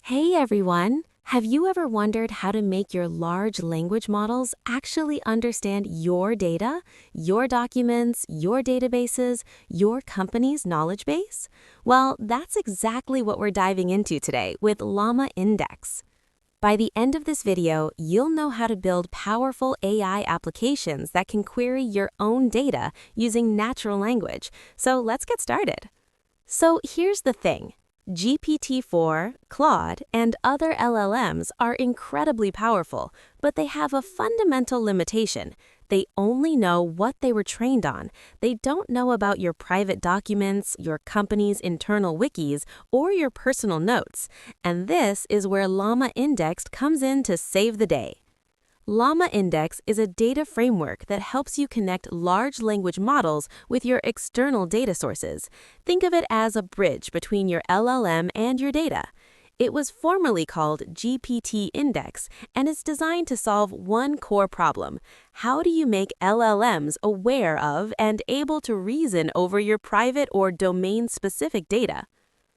Hey everyone! Have you ever wondered how to make your large language models actually understand your data, your documents, your databases, your company's knowledge base? Well, that's exactly what we're diving into today with LlamaIndex. By the end of this video, you'll know how to build powerful AI applications that can query your own data using natural language. So let's get started. So here's the thing. GPT-4, Claude, and other LLMs are incredibly powerful, but they have a fundamental limitation. They only know what they were trained on. They don't know about your private documents, your company's internal wikis, or your personal notes. And this is where LlamaIndex comes in to save the day. LlamaIndex is a data framework that helps you connect large language models with your external data sources. Think of it as a bridge between your LLM and your data. It was formerly called GPT Index and is designed to solve one core problem. How do you make LLMs aware of and able to reason over your private or domain-specific data?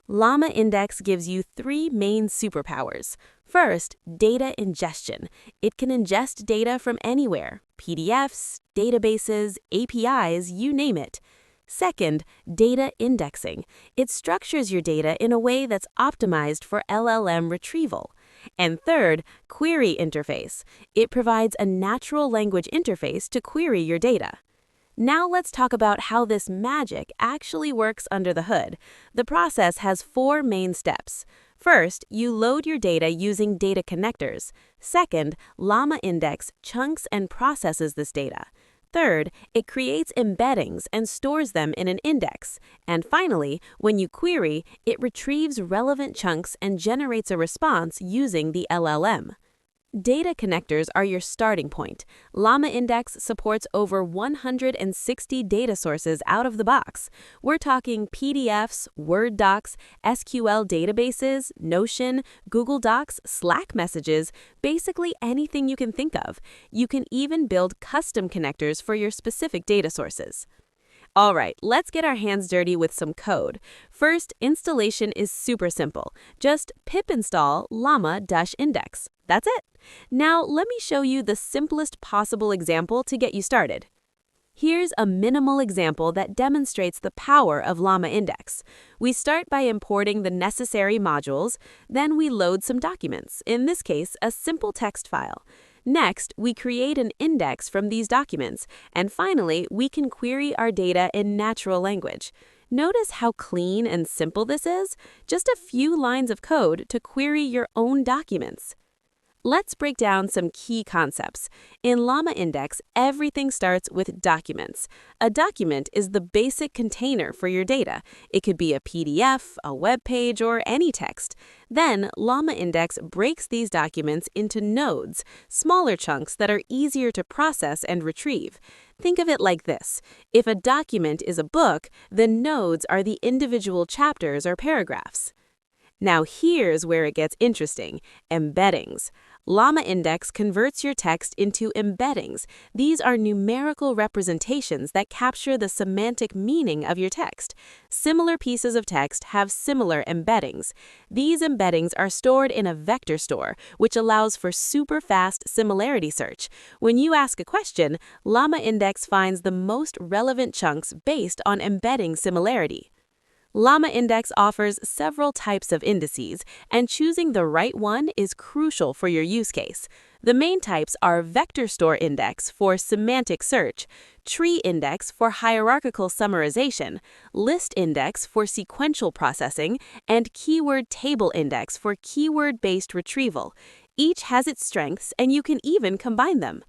LlamaIndex gives you three main superpowers. First, data ingestion. It can ingest data from anywhere, PDFs, databases, APIs, you name it. Second, data indexing. It structures your data in a way that's optimized for LLM retrieval. And third, query interface. It provides a natural language interface to query your data. Now let's talk about how this magic actually works under the hood. The process has four main steps. First, you load your data using data connectors. Second, LlamaIndex chunks and processes this data. Third, it creates embeddings and stores them in an index. And finally, when you query, it retrieves relevant chunks and generates a response using the LLM. Data connectors are your starting point. LlamaIndex supports over 160 data sources out of the box. We're talking PDFs, Word docs, SQL databases, Notion, Google Docs, Slack messages, basically anything you can think of. You can even build custom connectors for your specific data sources. All right, let's get our hands dirty with some code. First, installation is super simple. Just pip install llama-index. That's it. Now, let me show you the simplest possible example to get you started. Here's a minimal example that demonstrates the power of LlamaIndex. We start by importing the necessary modules, then we load some documents, in this case, a simple text file. Next, we create an index from these documents, and finally, we can query our data in natural language. Notice how clean and simple this is? Just a few lines of code to query your own documents. Let's break down some key concepts. In LlamaIndex, everything starts with documents. A document is the basic container for your data. It could be a PDF, a web page, or any text. Then, LlamaIndex breaks these documents into nodes, smaller chunks that are easier to process and retrieve. Think of it like this. If a document is a book, the nodes are the individual chapters or paragraphs. Now here's where it gets interesting, embeddings. LlamaIndex converts your text into embeddings. These are numerical representations that capture the semantic meaning of your text. Similar pieces of text have similar embeddings. These embeddings are stored in a vector store, which allows for super fast similarity search. When you ask a question, LlamaIndex finds the most relevant chunks based on embedding similarity. LlamaIndex offers several types of indices, and choosing the right one is crucial for your use case. The main types are Vector Store Index for semantic search, Tree Index for hierarchical summarization, List Index for sequential processing, and Keyword Table Index for keyword-based retrieval. Each has its strengths, and you can even combine them.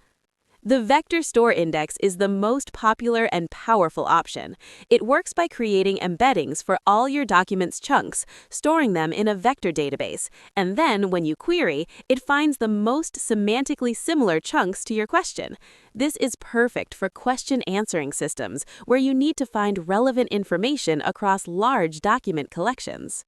The Vector Store Index is the most popular and powerful option. It works by creating embeddings for all your documents' chunks, storing them in a vector database, and then when you query, it finds the most semantically similar chunks to your question. This is perfect for question answering systems where you need to find relevant information across large document collections.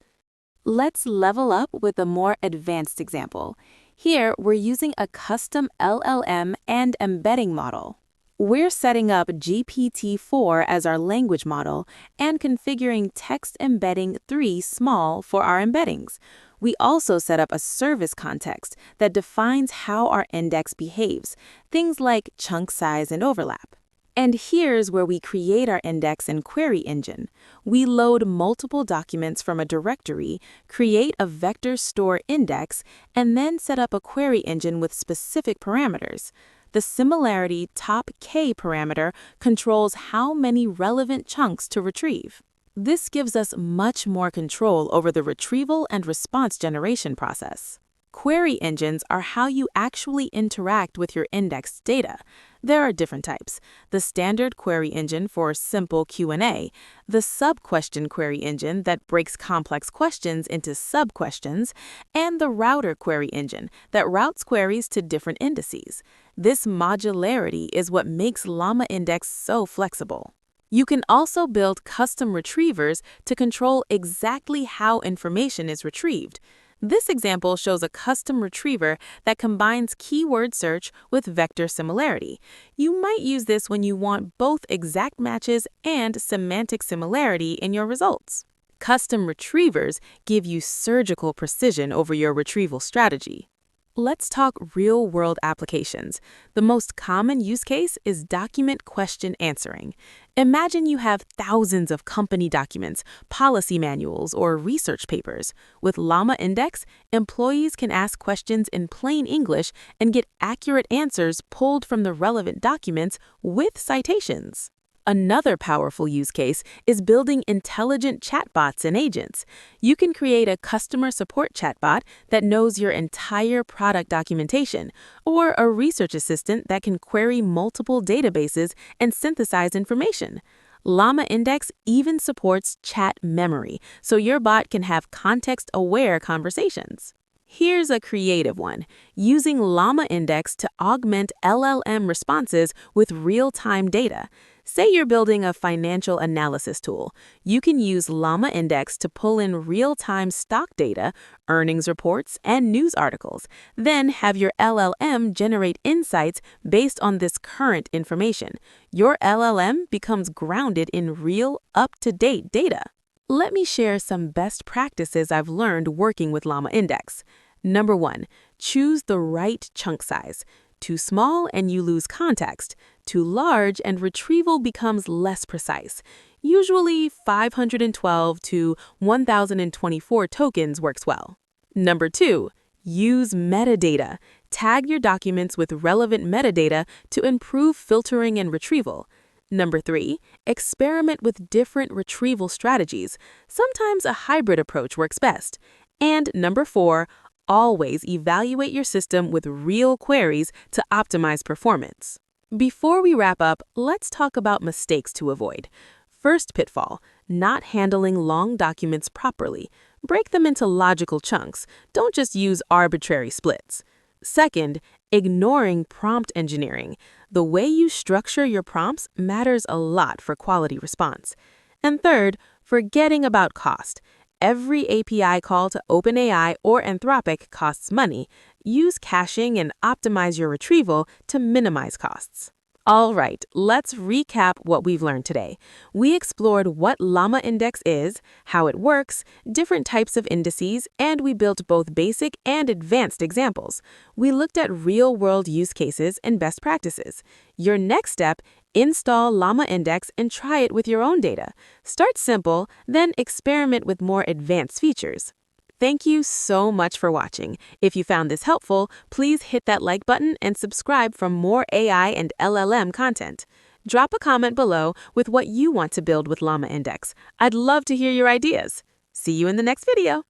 Let's level up with a more advanced example. Here, we're using a custom LLM and embedding model. We're setting up GPT-4 as our language model and configuring text embedding 3 small for our embeddings. We also set up a service context that defines how our index behaves, things like chunk size and overlap. And here's where we create our index and query engine. We load multiple documents from a directory, create a vector store index, and then set up a query engine with specific parameters. The similarity top K parameter controls how many relevant chunks to retrieve. This gives us much more control over the retrieval and response generation process. Query engines are how you actually interact with your indexed data. There are different types: the standard query engine for simple Q&A, the sub-question query engine that breaks complex questions into sub-questions, and the router query engine that routes queries to different indices. This modularity is what makes LlamaIndex so flexible. You can also build custom retrievers to control exactly how information is retrieved. This example shows a custom retriever that combines keyword search with vector similarity. You might use this when you want both exact matches and semantic similarity in your results. Custom retrievers give you surgical precision over your retrieval strategy. Let's talk real-world applications. The most common use case is document question answering. Imagine you have thousands of company documents, policy manuals, or research papers. With LlamaIndex, employees can ask questions in plain English and get accurate answers pulled from the relevant documents with citations. Another powerful use case is building intelligent chatbots and agents. You can create a customer support chatbot that knows your entire product documentation, or a research assistant that can query multiple databases and synthesize information. LlamaIndex even supports chat memory, so your bot can have context-aware conversations. Here's a creative one: using LlamaIndex to augment LLM responses with real-time data. Say you're building a financial analysis tool. You can use LlamaIndex to pull in real-time stock data, earnings reports, and news articles, then have your LLM generate insights based on this current information. Your LLM becomes grounded in real, up-to-date data. Let me share some best practices I've learned working with LlamaIndex. Number 1, choose the right chunk size. Too small and you lose context. Too large and retrieval becomes less precise. Usually 512 to 1024 tokens works well. Number 2, use metadata. Tag your documents with relevant metadata to improve filtering and retrieval. Number 3, experiment with different retrieval strategies. Sometimes a hybrid approach works best. And number 4, always evaluate your system with real queries to optimize performance. Before we wrap up, let's talk about mistakes to avoid. First pitfall: not handling long documents properly. Break them into logical chunks. Don't just use arbitrary splits. Second, ignoring prompt engineering. The way you structure your prompts matters a lot for quality response. And third, forgetting about cost. Every API call to OpenAI or Anthropic costs money. Use caching and optimize your retrieval to minimize costs. All right, let's recap what we've learned today. We explored what LlamaIndex is, how it works, different types of indices, and we built both basic and advanced examples. We looked at real-world use cases and best practices. Your next step: install LlamaIndex and try it with your own data. Start simple, then experiment with more advanced features. Thank you so much for watching. If you found this helpful, please hit that like button and subscribe for more AI and LLM content. Drop a comment below with what you want to build with LlamaIndex. I'd love to hear your ideas. See you in the next video.